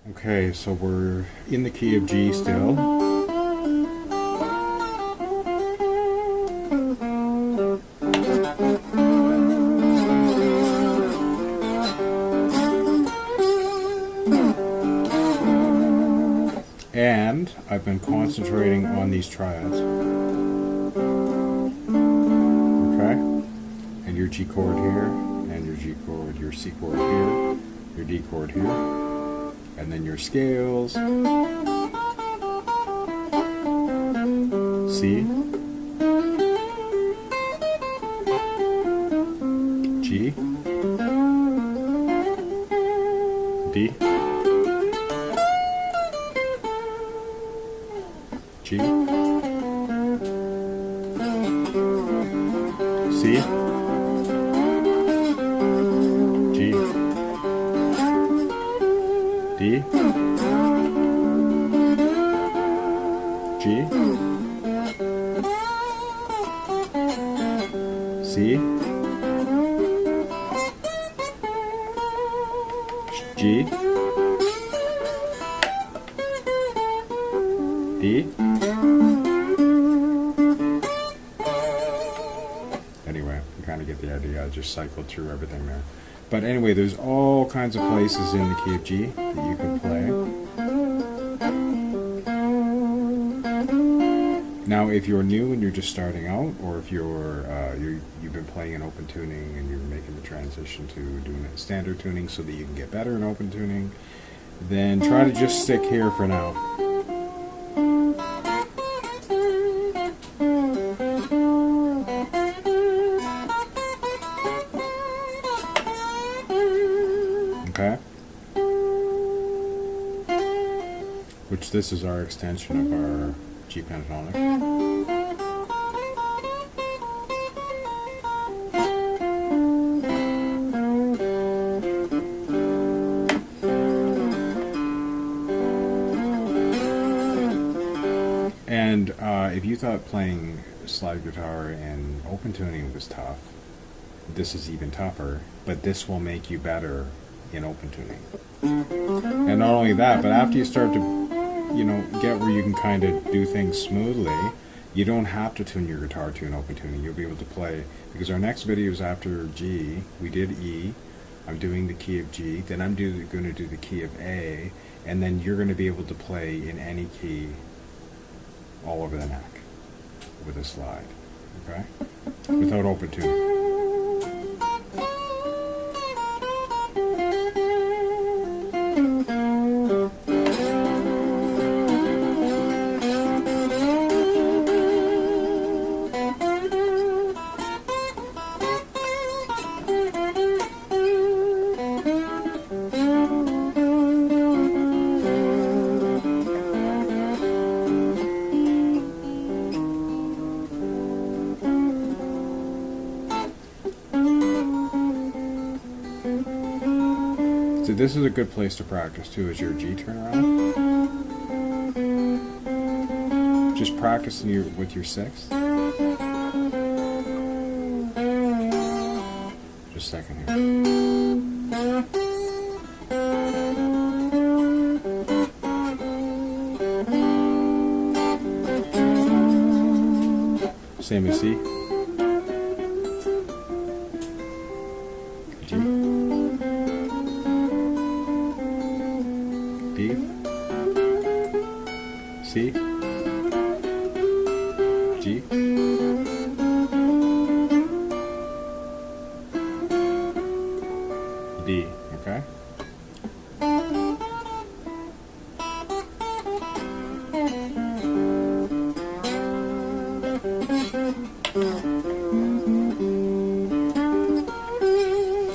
Okay, so we're in the key of G still. And I've been concentrating on these triads. Okay? And your G chord here, and your G chord, your C chord here, your D chord here. And then your scales, C, G, D, G, C, G, D, G, C, G, D. Anyway, you kind of get the idea. I just cycled through everything there. But anyway, there's all kinds of places in the key of G that you can play. Now, if you're new and you're just starting out, or if you've been playing in open tuning and you're making the transition to doing standard tuning so that you can get better in open tuning, then try to just stick here for now. Okay? Which this is our extension of our G pentatonic. And if you thought playing slide guitar and open tuning was tough, this is even tougher, but this will make you better in open tuning. And not only that, but after you start to get where you can kind of do things smoothly, you don't have to tune your guitar to an open tuning. You'll be able to play, because our next video is after G. We did E. I'm doing the key of G. Then I'm going to do the key of A, and then you're going to be able to play in any key all over the neck with a slide, okay? Without open tuning. So this is a good place to practice too, is your G turnaround. Just practicing with your sixth. Just a second here. Same as C. G. D, C, G, D, okay?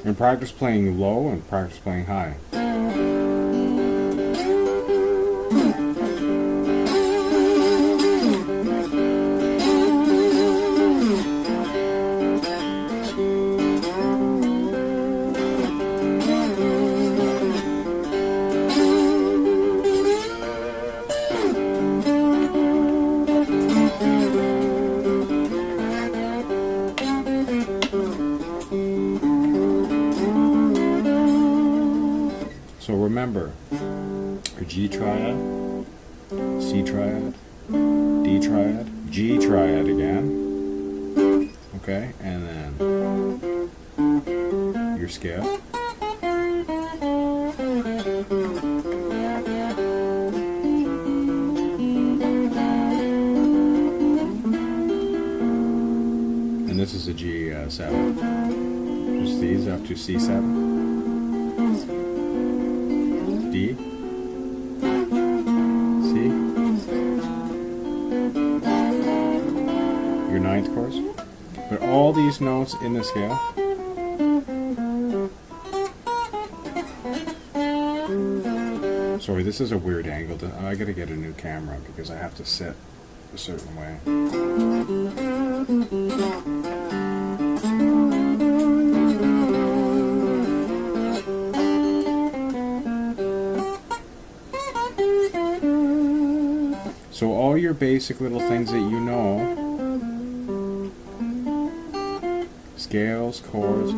And practice playing low and practice playing high. G triad, C triad, D triad, G triad again. Okay, and then your scale. And this is a G7. Just these up to C7. D. C. Your ninth chords. But all these notes in the scale. Sorry, this is a weird angle. I gotta get a new camera because I have to sit a certain way. So all your basic little things that you know, scales, chords,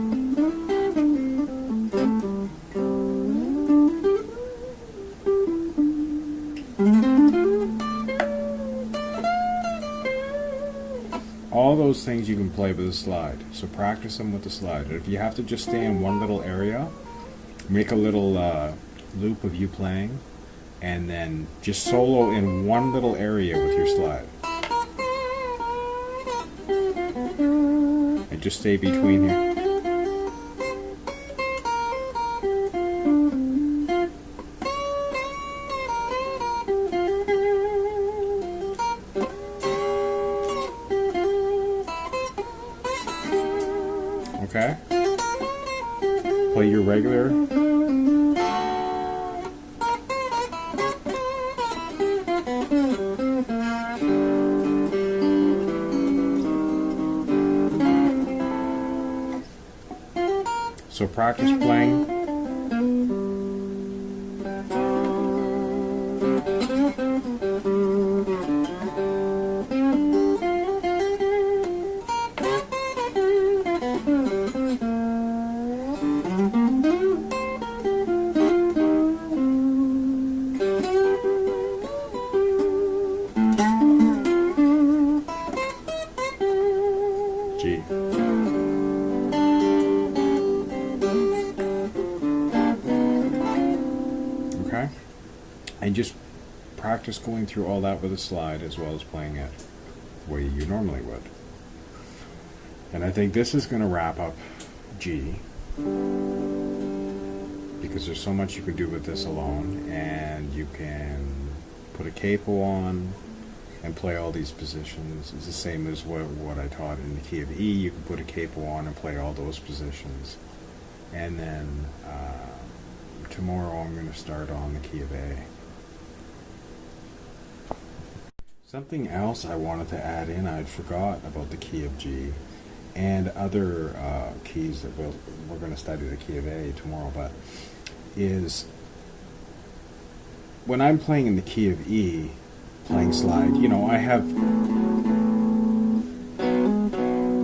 all those things you can play with the slide. So practice them with the slide. If you have to just stay in one little area, make a little loop of you playing, and then just solo in one little area with your slide. And just stay between here. Okay? Play your regular. So practice playing. G. Okay? And just practice going through all that with a slide as well as playing it the way you normally would. And I think this is going to wrap up G, because there's so much you can do with this alone, and you can put a capo on and play all these positions. It's the same as what I taught in the key of E. You can put a capo on and play all those positions. And then tomorrow I'm going to start on the key of A. Something else I wanted to add in, I forgot about the key of G and other keys that we're going to study the key of A tomorrow, but is when I'm playing in the key of E, playing slide, you know, I have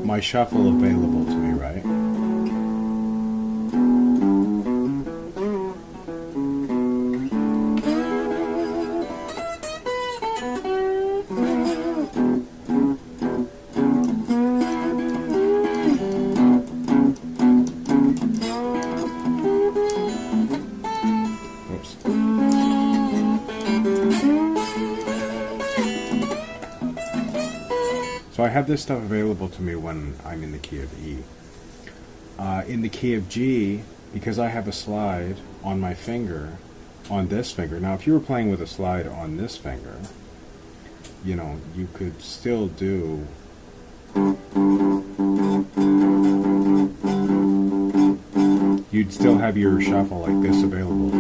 my shuffle available to me, right? So I have this stuff available to me when I'm in the key of E. In the key of G, because I have a slide on my finger, on this finger. Now, if you were playing with a slide on this finger, you know, you could still do you'd still have your shuffle like this available.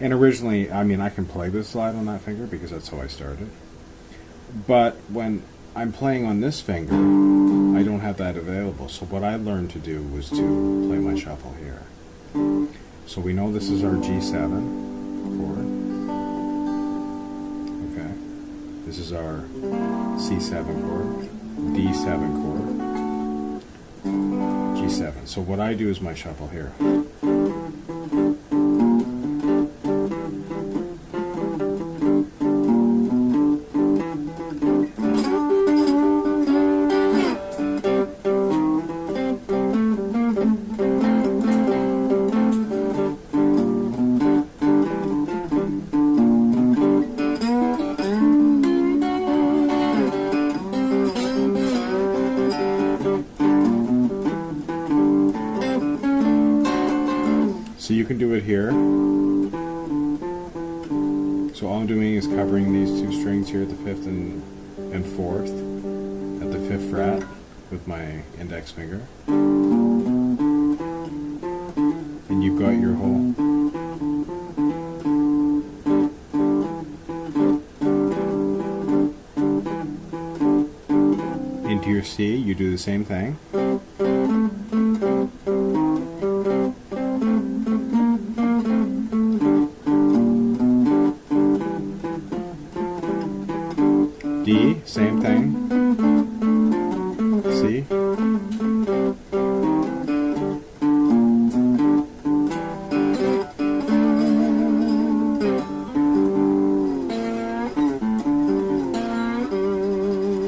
And originally, I mean, I can play with slide on that finger because that's how I started. But when I'm playing on this finger, I don't have that available. So what I learned to do was to play my shuffle here. So we know this is our G7 chord. Okay. This is our C7 chord, D7 chord. G7. So what I do is my shuffle here. So you can do it here. So all I'm doing is covering these two strings here at the 5th and 4th at the 5th fret with my index finger. And you've got your whole. Into your C, you do the same thing. D, same thing. C.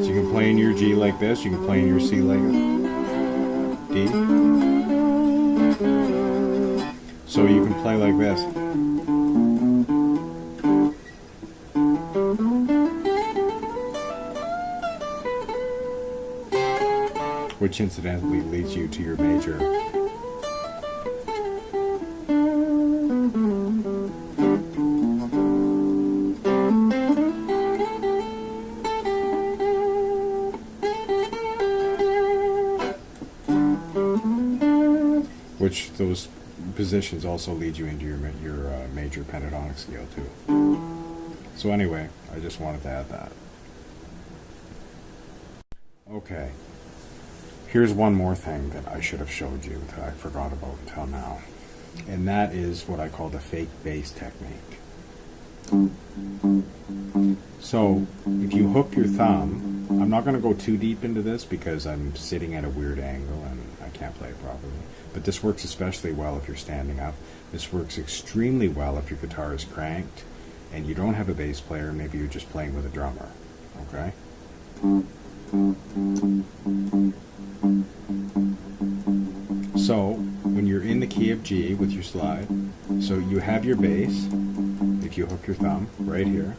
So you can play in your G like this, you can play in your C like D. So you can play like this. Which incidentally leads you to your major. Which those positions also lead you into your major pentatonic scale too. So anyway, I just wanted to add that. Okay. Here's one more thing that I should have showed you that I forgot about until now. And that is what I call the fake bass technique. So, if you hook your thumb, I'm not going to go too deep into this because I'm sitting at a weird angle and I can't play it properly. But this works especially well if you're standing up. This works extremely well if your guitar is cranked and you don't have a bass player, maybe you're just playing with a drummer. Okay? So, when you're in the key of G with your slide, so you have your bass, if you hook your thumb right here.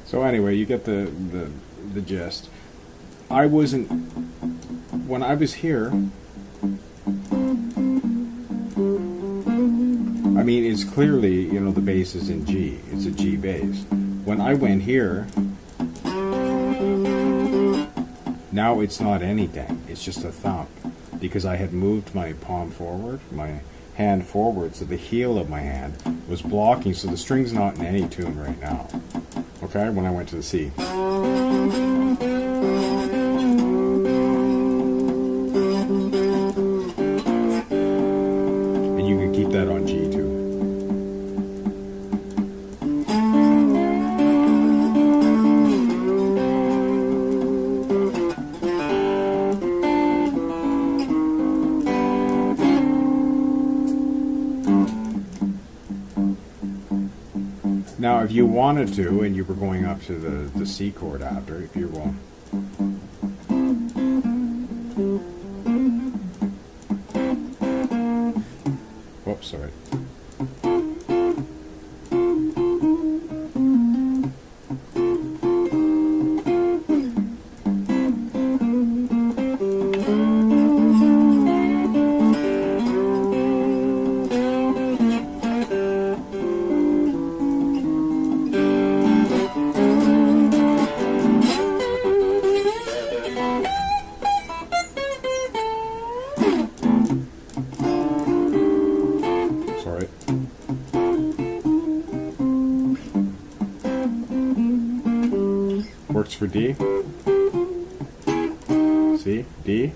So anyway, you get the gist. I wasn't, when I was here, I mean, it's clearly, you know, the bass is in G. It's a G bass. When I went here, now it's not anything. It's just a thump. Because I had moved my palm forward, my hand forward, so the heel of my hand was blocking, so the string's not in any tune right now. Okay, when I went to the C. And you can keep that on G too. Now, if you wanted to, and you were going up to the C chord after, if you're going. Whoops, sorry. Sorry. Works for D. C, D.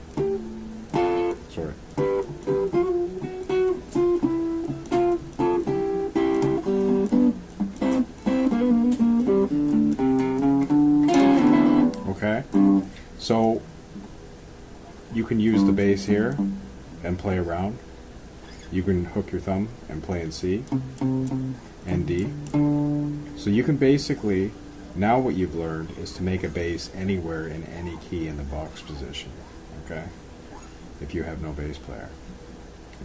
Sorry. Okay. So you can use the bass here and play around. You can hook your thumb and play in C and D. So you can basically, now what you've learned is to make a bass anywhere in any key in the box position, okay? If you have no bass player.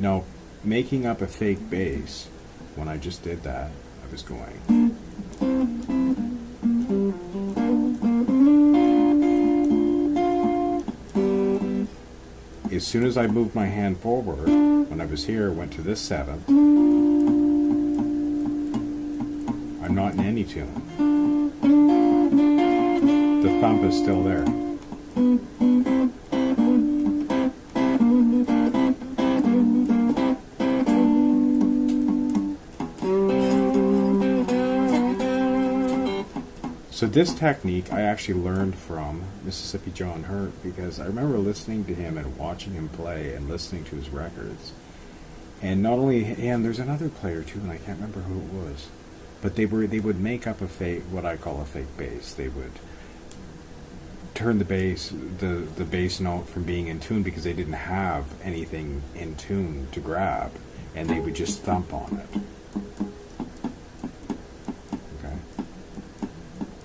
Now, making up a fake bass, when I just did that, I was going. As soon as I moved my hand forward, when I was here, went to this seventh, I'm not in any tune. The thump is still there. So this technique I actually learned from Mississippi John Hurt, because I remember listening to him and watching him play and listening to his records. And not only him, there's another player too, and I can't remember who it was. But they would make up a fake, what I call a fake bass. They would turn the bass, the bass note from being in tune, because they didn't have anything in tune to grab, and they would just thump on it.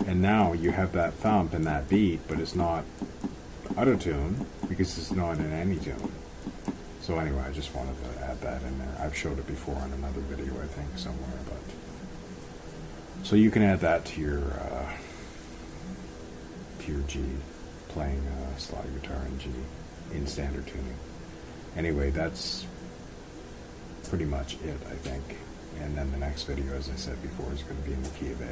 And now you have that thump and that beat, but it's not out of tune because it's not in any tune. So anyway, I just wanted to add that in there. I've showed it before in another video, I think, somewhere. But so you can add that to your G, playing slide guitar in G in standard tuning. Anyway, that's pretty much it, I think. And then the next video, as I said before, is going to be in the key of